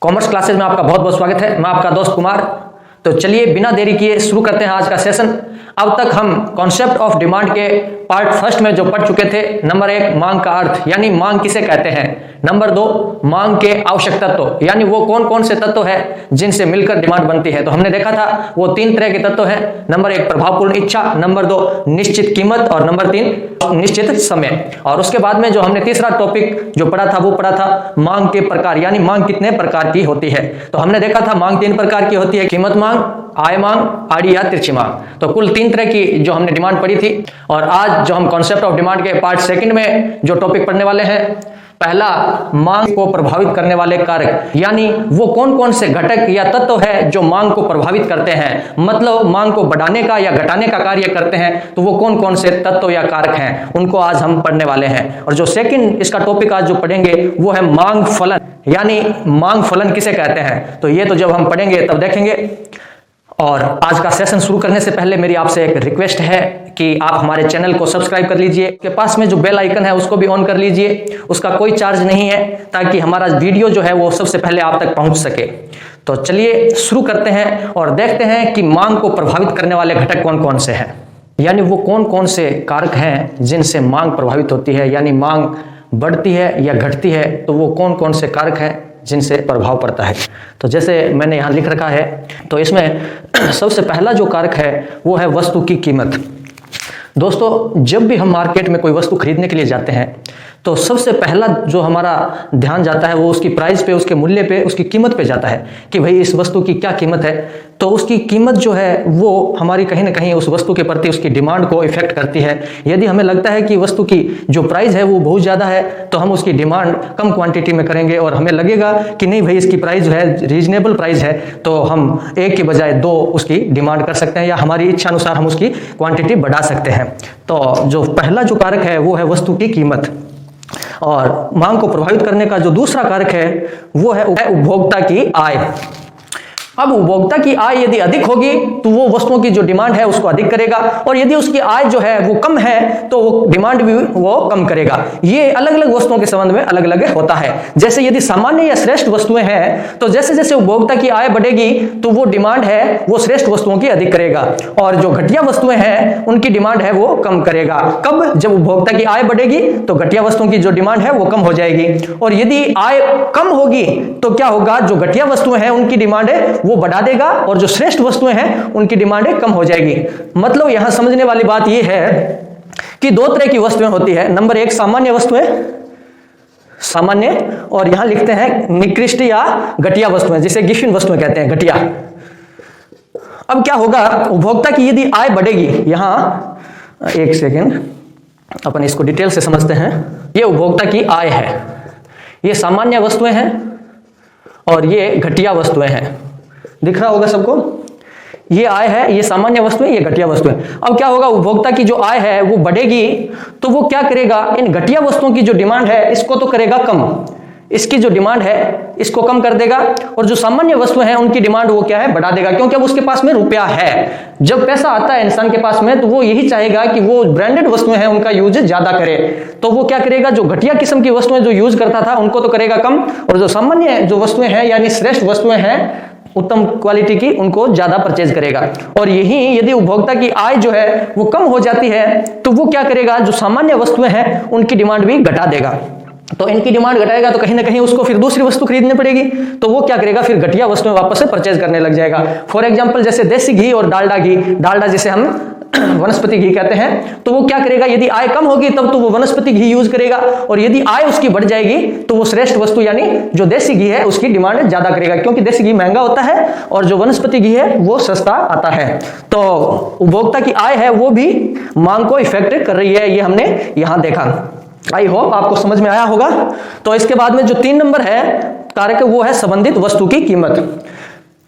Commerce classes में आपका बहुत बहुत स्वागत है। मैं आपका दोस्त कुमार। तो चलिए बिना देरी किए शुरू करते हैं आज का सेशन। अब तक हम कॉन्सेप्ट ऑफ डिमांड के पार्ट फर्स्ट में जो पढ़ चुके थे, नंबर 1 मांग का अर्थ यानी मांग किसे कहते हैं, नंबर 2 मांग के आवश्यक तत्व यानी वो कौन कौन से तत्व है जिनसे मिलकर डिमांड बनती है। तो हमने देखा था वो 3 तरह के तत्व हैं, नंबर 1 प्रभावपूर्ण इच्छा, नंबर 2 निश्चित कीमत और नंबर 3 निश्चित समय। और उसके बाद में जो हमने तीसरा टॉपिक जो पढ़ा था वो पढ़ा था मांग के प्रकार यानी मांग कितने प्रकार की होती है। तो हमने देखा था मांग 3 प्रकार की होती है, कीमत मांग, आय मांग, आड़ी या तिरछी मांग। तो कुल 3 तरह की जो हमने डिमांड पढ़ी थी। और आज जो हम कॉन्सेप्ट ऑफ डिमांड के पार्ट सेकंड में जो टॉपिक पढ़ने वाले हैं, पहला मांग को प्रभावित करने वाले कारक यानी वो कौन कौन से घटक या तत्व है जो मांग को प्रभावित करते हैं, मतलब मांग को बढ़ाने का या घटाने का कार्य करते हैं। तो वो कौन कौन से तत्व या कारक हैं उनको आज हम पढ़ने वाले हैं। और जो सेकंड इसका टॉपिक आज जो पढ़ेंगे वो है मांग फलन यानी मांग फलन किसे कहते हैं। तो ये तो जब हम पढ़ेंगे तब देखेंगे। और आज का सेशन शुरू करने से पहले मेरी आपसे एक रिक्वेस्ट है कि आप हमारे चैनल को सब्सक्राइब कर लीजिए, के पास में जो बेल आइकन है उसको भी ऑन कर लीजिए, उसका कोई चार्ज नहीं है, ताकि हमारा वीडियो जो है वो सबसे पहले आप तक पहुंच सके। तो चलिए शुरू करते हैं और देखते हैं कि मांग को प्रभावित करने वाले घटक कौन कौन से हैं, यानी वो कौन कौन से कारक हैं जिनसे मांग प्रभावित होती है, यानी मांग बढ़ती है या घटती है। तो वो कौन कौन से कारक हैं जिनसे प्रभाव पड़ता है। तो जैसे मैंने यहाँ लिख रखा है, तो इसमें सबसे पहला जो कारक है वो है वस्तु की कीमत। दोस्तों, जब भी हम मार्केट में कोई वस्तु खरीदने के लिए जाते हैं तो सबसे पहला जो हमारा ध्यान जाता है वो उसकी प्राइस पे, उसके मूल्य पे, उसकी कीमत पे जाता है कि भाई इस वस्तु की क्या कीमत है। तो उसकी कीमत जो है वो हमारी कहीं ना कहीं उस वस्तु के प्रति उसकी डिमांड को इफेक्ट करती है। यदि हमें लगता है कि वस्तु की जो प्राइस है वो बहुत ज़्यादा है तो हम उसकी डिमांड कम क्वांटिटी में करेंगे, और हमें लगेगा कि नहीं भाई इसकी प्राइस जो है रीजनेबल प्राइस है, तो हम 1 के बजाय 2 उसकी डिमांड कर सकते हैं या हमारी इच्छा अनुसार हम उसकी क्वांटिटी बढ़ा सकते हैं। तो जो पहला जो कारक है वो है वस्तु की कीमत। और मांग को प्रभावित करने का जो दूसरा कारक है वो है उपभोक्ता की आय। अब उपभोक्ता की आय यदि अधिक होगी तो वो वस्तुओं की जो डिमांड है उसको अधिक करेगा, और यदि उसकी आय जो है वो कम है तो वो डिमांड भी वो कम करेगा। ये अलग अलग वस्तुओं के संबंध में अलग अलग होता है। जैसे यदि सामान्य या श्रेष्ठ वस्तुएं हैं तो जैसे जैसे उपभोक्ता की आय बढ़ेगी तो वो डिमांड है वो श्रेष्ठ वस्तुओं की अधिक करेगा, और जो घटिया वस्तुएं हैं उनकी डिमांड है वो कम करेगा। कब? जब उपभोक्ता की आय बढ़ेगी तो घटिया वस्तुओं की जो डिमांड है वो कम हो जाएगी, और यदि आय कम होगी तो क्या होगा, जो घटिया वस्तुएं हैं उनकी डिमांड है वो बढ़ा देगा, और जो श्रेष्ठ वस्तुएं हैं उनकी डिमांड कम हो जाएगी। मतलब यहां समझने वाली बात यह है कि 2 तरह की वस्तुएं होती है। नंबर 1 सामान्य वस्तुएं, सामान्य, और यहां लिखते हैं निकृष्ट या घटिया वस्तुएं, जिसे गिफिन वस्तुएं कहते हैं, घटिया। अब क्या होगा, उपभोक्ता की यदि आय बढ़ेगी, यहां 1 सेकेंड अपन इसको डिटेल से समझते हैं। ये उपभोक्ता की आय है, ये सामान्य वस्तुएं हैं और ये घटिया वस्तुएं हैं। दिख रहा होगा सबको, ये आय है, ये सामान्य वस्तुएं, ये घटिया वस्तुएं। अब क्या होगा, उपभोक्ता की जो आय है वो बढ़ेगी तो वो क्या करेगा, इन घटिया वस्तुओं की जो डिमांड है इसको तो करेगा कम, इसकी जो डिमांड है इसको कम कर देगा, और जो सामान्य वस्तुएं हैं उनकी डिमांड वो क्या है, बढ़ा देगा, क्योंकि अब उसके पास में रुपया है। जब पैसा आता है इंसान के पास में तो वो यही चाहेगा कि वो ब्रांडेड वस्तुएं हैं उनका यूज ज्यादा करे। तो वो क्या करेगा, जो घटिया किस्म की वस्तुएं जो यूज करता था उनको तो करेगा कम, और जो सामान्य जो वस्तुएं हैं यानी श्रेष्ठ वस्तुएं हैं उत्तम क्वालिटी की उनको ज्यादा परचेज करेगा। और यही यदि उपभोक्ता की आय जो है वो कम हो जाती है तो वो क्या करेगा, जो सामान्य वस्तुएं हैं उनकी डिमांड भी घटा देगा। तो इनकी डिमांड घटाएगा तो कहीं ना कहीं उसको फिर दूसरी वस्तु खरीदनी पड़ेगी, तो वो क्या करेगा, फिर घटिया वस्तुएं वापस से परचेज करने लग जाएगा। फॉर एग्जांपल जैसे देसी घी और डालडा घी, डालडा जिसे हम वनस्पति घी कहते हैं, तो वो क्या करेगा, यदि आय कम होगी तब तो वो वनस्पति घी यूज करेगा, और यदि आय उसकी बढ़ जाएगी तो वो श्रेष्ठ वस्तु यानी जो देसी घी है उसकी डिमांड ज्यादा करेगा, क्योंकि देसी घी महंगा होता है और जो वनस्पति घी है वो सस्ता आता है। तो उपभोक्ता की आय है वो भी मांग को इफेक्ट कर रही है, ये हमने यहां देखा। आई होप आपको समझ में आया होगा। तो इसके बाद में जो 3 नंबर है कारक वो है संबंधित वस्तु की कीमत।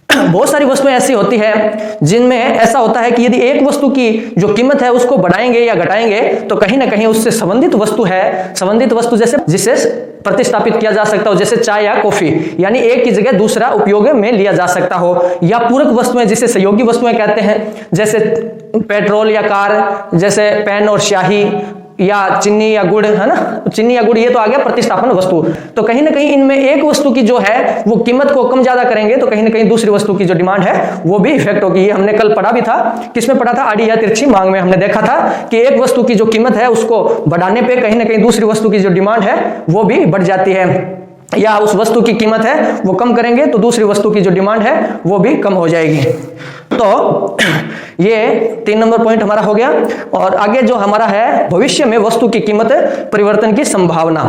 बहुत सारी वस्तुएं ऐसी होती है जिनमें ऐसा होता है कि यदि एक वस्तु की जो कीमत है उसको बढ़ाएंगे या घटाएंगे तो कहीं ना कहीं उससे संबंधित वस्तु है, संबंधित वस्तु जैसे जिसे प्रतिस्थापित किया जा सकता हो, जैसे चाय या कॉफी, यानी एक की जगह दूसरा उपयोग में लिया जा सकता हो, या पूरक वस्तुएं जिसे सहयोगी वस्तुएं कहते हैं, जैसे पेट्रोल या कार, जैसे पेन और स्याही, या चीनी या गुड़, है ना, चीनी या गुड़ ये तो आ गया प्रतिस्थापन वस्तु। तो कहीं ना कहीं इनमें एक वस्तु की जो है वो कीमत को कम ज्यादा करेंगे तो कहीं ना कहीं दूसरी वस्तु की जो डिमांड है वो भी इफेक्ट होगी। ये हमने कल पढ़ा भी था, किसमें पढ़ा था, आड़ी या तिरछी मांग में हमने देखा था कि एक वस्तु की जो कीमत है उसको बढ़ाने पे कहीं ना कहीं दूसरी वस्तु की जो डिमांड है वो भी बढ़ जाती है, या उस वस्तु की कीमत है वो कम करेंगे तो दूसरी वस्तु की जो डिमांड है वो भी कम हो जाएगी। तो ये 3 नंबर पॉइंट हमारा हो गया। और आगे जो हमारा है भविष्य में वस्तु की कीमत परिवर्तन की संभावना।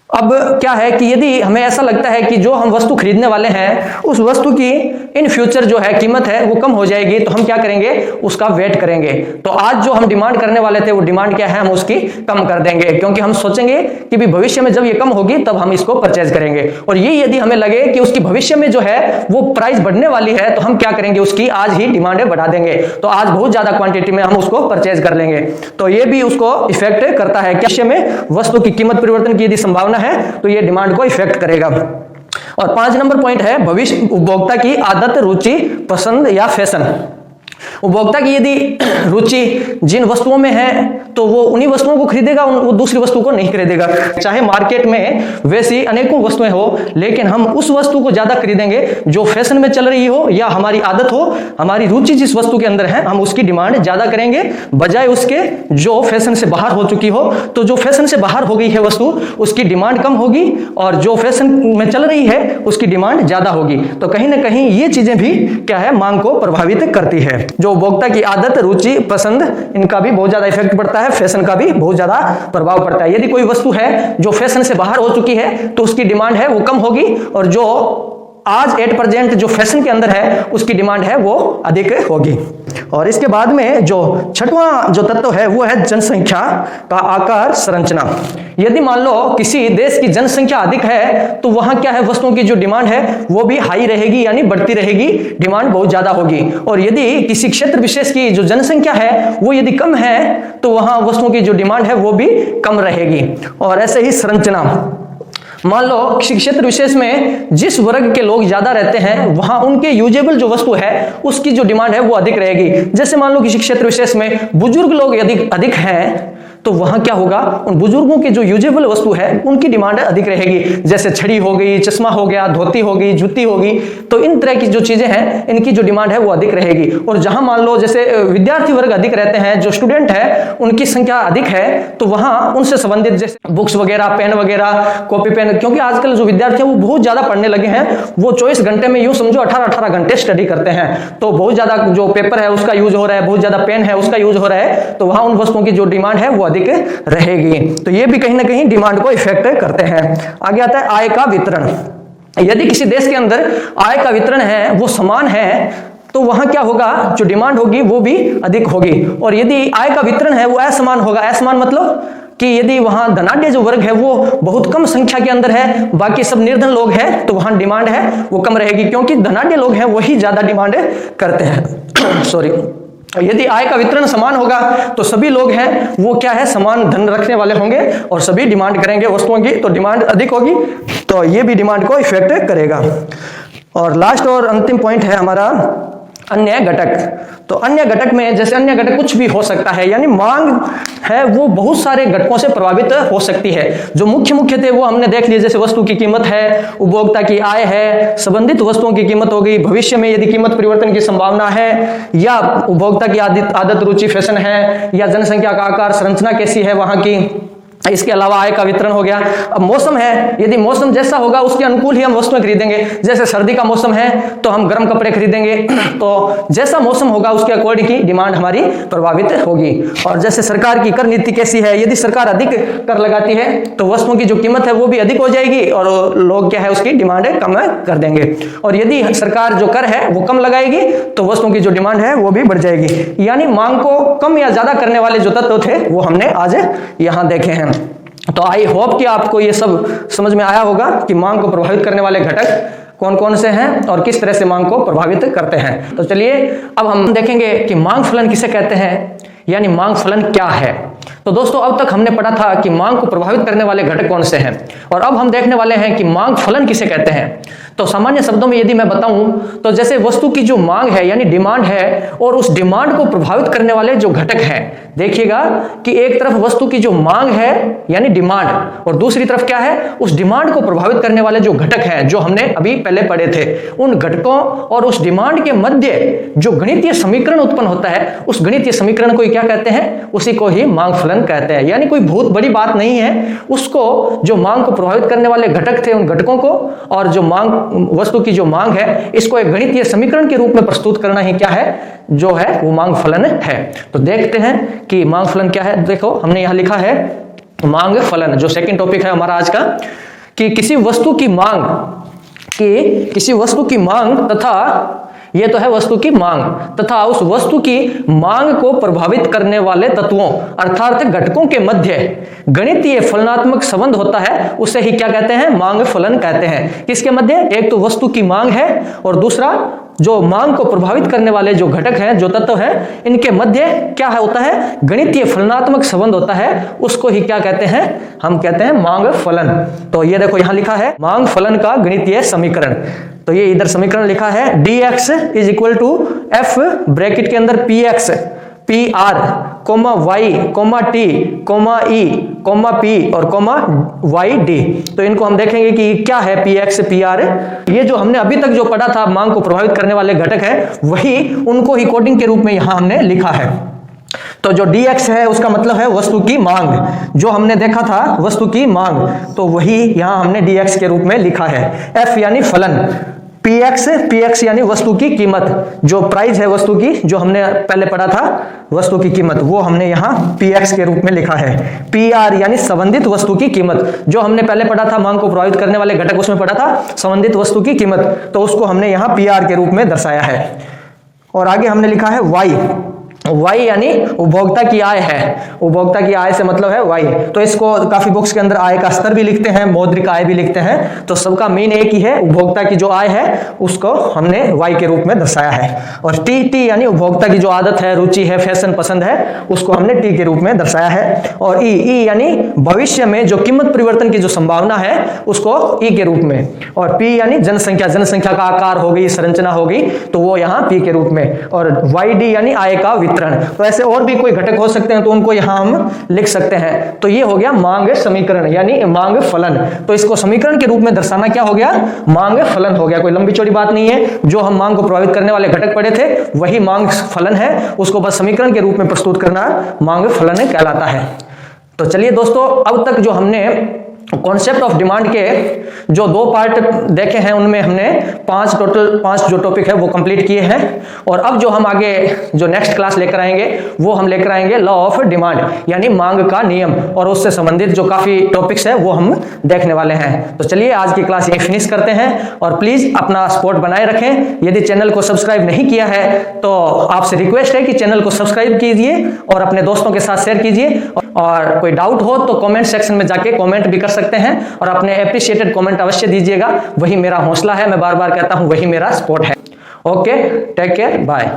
अब क्या है कि यदि हमें ऐसा लगता है कि जो हम वस्तु खरीदने वाले हैं उस वस्तु की इन फ्यूचर जो है कीमत है वो कम हो जाएगी, तो हम क्या करेंगे, उसका वेट करेंगे। तो आज जो हम डिमांड करने वाले थे वो डिमांड क्या है, हम उसकी कम कर देंगे, क्योंकि हम सोचेंगे कि भी भविष्य में जब ये कम होगी तब हम इसको परचेज करेंगे। और ये यदि हमें लगे कि उसकी भविष्य में जो है वो प्राइस बढ़ने वाली है तो हम क्या करेंगे, उसकी आज ही डिमांड बढ़ा देंगे, तो आज बहुत ज्यादा क्वांटिटी में हम उसको परचेज कर लेंगे। तो ये भी उसको इफेक्ट करता है, भविष्य में वस्तु की कीमत परिवर्तन की यदि संभावना है तो ये डिमांड को इफेक्ट करेगा। और 5 नंबर पॉइंट है भविष्य उपभोक्ता की आदत, रुचि, पसंद या फैशन। उपभोक्ता की यदि रुचि जिन वस्तुओं में है तो वो उन्हीं वस्तुओं को खरीदेगा, वो दूसरी वस्तु को नहीं खरीदेगा। चाहे मार्केट में वैसी अनेकों वस्तुएं हो, लेकिन हम उस वस्तु को ज्यादा खरीदेंगे जो फैशन में चल रही हो या हमारी आदत हो, हमारी रुचि जिस वस्तु के अंदर है हम उसकी डिमांड ज्यादा करेंगे, बजाय उसके जो फैशन से बाहर हो चुकी हो। तो जो फैशन से बाहर हो गई है वस्तु उसकी डिमांड कम होगी और जो फैशन में चल रही है उसकी डिमांड ज्यादा होगी। तो कहीं ना कहीं ये चीजें भी क्या है, मांग को प्रभावित करती है। जो उपभोक्ता की आदत, रुचि, पसंद, इनका भी बहुत ज्यादा इफेक्ट पड़ता है, फैशन का भी बहुत ज्यादा प्रभाव पड़ता है। यदि कोई वस्तु है जो फैशन से बाहर हो चुकी है तो उसकी डिमांड है वो कम होगी, और जो आज एट प्रेजेंट जो फैशन के अंदर है उसकी डिमांड है वो अधिक होगी। और इसके बाद में जो 6वां जो तत्व है वो है जनसंख्या का आकार, संरचना। यदि मान लो किसी देश की जनसंख्या अधिक है तो वहां क्या है, वस्तुओं की जो डिमांड है वो भी हाई रहेगी, यानी बढ़ती रहेगी, डिमांड बहुत ज्यादा होगी। और यदि किसी क्षेत्र विशेष की जो जनसंख्या है वो यदि कम है तो वहां वस्तुओं की जो डिमांड है वो भी कम रहेगी। और ऐसे ही संरचना, मान लो किसी क्षेत्र विशेष में जिस वर्ग के लोग ज्यादा रहते हैं वहां उनके यूजेबल जो वस्तु है उसकी जो डिमांड है वो अधिक रहेगी। जैसे मान लो किसी क्षेत्र विशेष में बुजुर्ग लोग यदि अधिक हैं तो वहां क्या होगा, उन बुजुर्गों की जो यूजेबल वस्तु है उनकी डिमांड अधिक रहेगी। जैसे छड़ी हो गई, चश्मा हो गया, धोती हो गई, जूती होगी, तो इन तरह की जो चीजें हैं इनकी जो डिमांड है वो अधिक रहेगी। और जहां मान लो जैसे विद्यार्थी वर्ग अधिक रहते हैं, जो स्टूडेंट है उनकी संख्या अधिक है, तो वहां उनसे संबंधित जैसे बुक्स वगैरह, पेन वगैरह, कॉपी पेन, क्योंकि आजकल जो विद्यार्थी है वो बहुत ज्यादा पढ़ने लगे हैं, वो 24 घंटे में यूं समझो 18-18 घंटे स्टडी करते हैं, तो बहुत ज्यादा जो पेपर है उसका यूज हो रहा है, बहुत ज्यादा पेन है उसका यूज हो रहा है, तो वहां उन वस्तुओं की जो डिमांड है वो अधिक रहेगी। तो ये भी कहीं ना कहीं डिमांड को इफेक्ट करते हैं। आगे आता है आय का वितरण। यदि किसी देश के अंदर आय का वितरण है वो समान है तो वहां क्या होगा, जो डिमांड होगी वो भी अधिक होगी। और यदि आय का वितरण है वो असमान होगा, असमान मतलब कि यदि वहां धनाढ्य जो वर्ग है वो बहुत कम संख्या के अंदर है, बाकी सब निर्धन लोग हैं, तो वहां डिमांड है वो कम रहेगी, क्योंकि धनाढ्य लोग हैं वही ज्यादा डिमांड करते हैं। सॉरी, यदि आय का वितरण समान होगा तो सभी लोग हैं वो क्या है, समान धन रखने वाले होंगे और सभी डिमांड करेंगे वस्तुओं की, तो डिमांड अधिक होगी, तो ये भी डिमांड को इफेक्ट करेगा। और लास्ट और अंतिम पॉइंट है हमारा अन्य घटक। तो अन्य घटक में जैसे अन्य घटक कुछ भी हो सकता है, यानी मांग है वो बहुत सारे घटकों से प्रभावित हो सकती है। जो मुख्य थे वो हमने देख लिए, जैसे वस्तु की कीमत है, उपभोक्ता की आय है, संबंधित वस्तुओं की कीमत हो गई, भविष्य में यदि कीमत परिवर्तन की संभावना है, या उपभोक्ता की आदत, रुचि, फैशन है, या जनसंख्या का आकार, संरचना कैसी है वहां की, इसके अलावा आय का वितरण हो गया। अब मौसम है, यदि मौसम जैसा होगा उसके अनुकूल ही हम वस्तुएं खरीदेंगे। जैसे सर्दी का मौसम है तो हम गर्म कपड़े खरीदेंगे, तो जैसा मौसम होगा उसके अकॉर्डिंग की डिमांड हमारी प्रभावित होगी। और जैसे सरकार की कर नीति कैसी है, यदि सरकार अधिक कर लगाती है तो वस्तुओं की जो कीमत है वो भी अधिक हो जाएगी और लोग क्या है उसकी डिमांड कम कर देंगे। और यदि सरकार जो कर है वो कम लगाएगी तो वस्तुओं की जो डिमांड है वो भी बढ़ जाएगी। यानी मांग को कम या ज्यादा करने वाले जो तत्व थे वो हमने आज यहाँ देखे हैं। तो आई होप कि आपको ये सब समझ में आया होगा कि मांग को प्रभावित करने वाले घटक कौन कौन से हैं और किस तरह से मांग को प्रभावित करते हैं। तो चलिए अब हम देखेंगे कि मांग फलन किसे कहते हैं, यानी मांग फलन क्या है। तो दोस्तों अब तक हमने पढ़ा था कि मांग को प्रभावित करने वाले घटक कौन से हैं, और अब हम देखने वाले हैं कि मांग फलन किसे कहते हैं। तो सामान्य शब्दों में यदि मैं बताऊं तो जैसे वस्तु की जो मांग है यानी डिमांड है, और उस डिमांड को प्रभावित करने वाले जो घटक हैं, देखिएगा कि एक तरफ वस्तु की जो मांग है यानी डिमांड, और दूसरी तरफ क्या है, उस डिमांड को प्रभावित करने वाले जो घटक हैं जो हमने अभी पहले पढ़े थे। उन घटकों और उस डिमांड के मध्य जो गणितीय समीकरण उत्पन्न होता है, उस गणितीय समीकरण को क्या कहते हैं, उसी को ही मांग फलन कहते हैं। यानी कोई बहुत बड़ी बात नहीं है, उसको जो मांग को प्रभावित करने वाले घटक थे उन घटकों को और जो मांग वस्तु की जो मांग है इसको एक गणितीय समीकरण के रूप में प्रस्तुत करना ही क्या है, जो है वो मांग फलन है। तो देखते हैं कि मांग फलन क्या है। देखो हमने यहां लिखा है मांग फलन, जो सेकंड टॉपिक है हमारा आज का, कि किसी वस्तु की मांग तथा ये तो है वस्तु की मांग तथा उस वस्तु की मांग को प्रभावित करने वाले तत्वों अर्थात घटकों के मध्य गणितीय फलनात्मक संबंध होता है, उसे ही क्या कहते हैं, मांग फलन कहते हैं। किसके मध्य, एक तो वस्तु की मांग है और दूसरा जो मांग को प्रभावित करने वाले जो घटक हैं, जो तत्व हैं, इनके मध्य क्या है होता है, गणितीय फलनात्मक संबंध होता है, उसको ही क्या कहते हैं, हम कहते हैं मांग फलन। तो ये देखो यहां लिखा है मांग फलन का गणितीय समीकरण। तो ये इधर समीकरण लिखा है dx is equal to f bracket के अंदर px pr comma y comma t comma e comma p और कोमा yd। तो इनको हम देखेंगे कि क्या है px pr। ये जो हमने अभी तक जो पढ़ा था मांग को प्रभावित करने वाले घटक है, वही उनको ही कोडिंग के रूप में यहां हमने लिखा है। तो जो dx है उसका मतलब है वस्तु की मांग, जो हमने देखा था वस्तु की मांग, तो वही यहां हमने dx के रूप में लिखा है। f यानी फलन, px यानी वस्तु की कीमत, जो प्राइस है वस्तु की, जो हमने पहले पढ़ा था वस्तु की कीमत, वो हमने यहां px के रूप में लिखा है। pr यानी संबंधित वस्तु की कीमत, जो हमने पहले पढ़ा था मांग को प्रभावित करने वाले घटक, उसमें पढ़ा था संबंधित वस्तु की कीमत, तो उसको हमने यहां pr के रूप में दर्शाया है। और आगे हमने लिखा है y यानी उपभोक्ता की आय है। उपभोक्ता की आय से मतलब है y। तो इसको काफी बुक्स के अंदर आय का स्तर भी लिखते हैं, मौद्रिक आय भी लिखते हैं, तो सबका मेन एक ही है, उपभोक्ता की जो आय है उसको हमने y के रूप में दर्शाया है। और t यानी उपभोक्ता की जो आदत है, रुचि है, फैशन पसंद है, उसको हमने t के रूप में दर्शाया है। और e यानी भविष्य में जो कीमत परिवर्तन की जो संभावना है उसको e के रूप में। और p यानी जनसंख्या का आकार हो गई, संरचना हो गई, तो वो यहाँ p के रूप में। और yd यानी आय का वितरण। तो ऐसे और भी कोई घटक हो सकते हैं, तो उनको यहां हम लिख सकते हैं। तो ये हो गया मांग समीकरण यानी मांग फलन। तो इसको समीकरण के रूप में दर्शाना क्या हो गया, मांग फलन हो गया। कोई लंबी चौड़ी बात नहीं है, जो हम मांग को प्रभावित करने वाले घटक पढ़े थे वही मांग फलन है, उसको बस समीकरण के रूप में प्रस्तुत करना मांग फलन कहलाता है। तो चलिए दोस्तों, अब तक जो हमने कॉन्सेप्ट ऑफ डिमांड के जो 2 पार्ट देखे हैं, उनमें हमने 5 जो टॉपिक है वो कंप्लीट किए हैं। और अब जो हम आगे जो नेक्स्ट क्लास लेकर आएंगे वो हम लेकर आएंगे लॉ ऑफ डिमांड यानी मांग का नियम, और उससे संबंधित जो काफी टॉपिक्स है वो हम देखने वाले हैं। तो चलिए आज की क्लास यहीं फिनिश करते हैं, और प्लीज अपना सपोर्ट बनाए रखें। यदि चैनल को सब्सक्राइब नहीं किया है तो आपसे रिक्वेस्ट है कि चैनल को सब्सक्राइब कीजिए और अपने दोस्तों के साथ शेयर कीजिए। और कोई डाउट हो तो कमेंट सेक्शन में जाके कमेंट भी कर सकते हैं, और अपने एप्रिशिएटेड कमेंट अवश्य दीजिएगा। वही मेरा हौसला है, मैं बार बार कहता हूं, वही मेरा सपोर्ट है। Okay, take care, bye.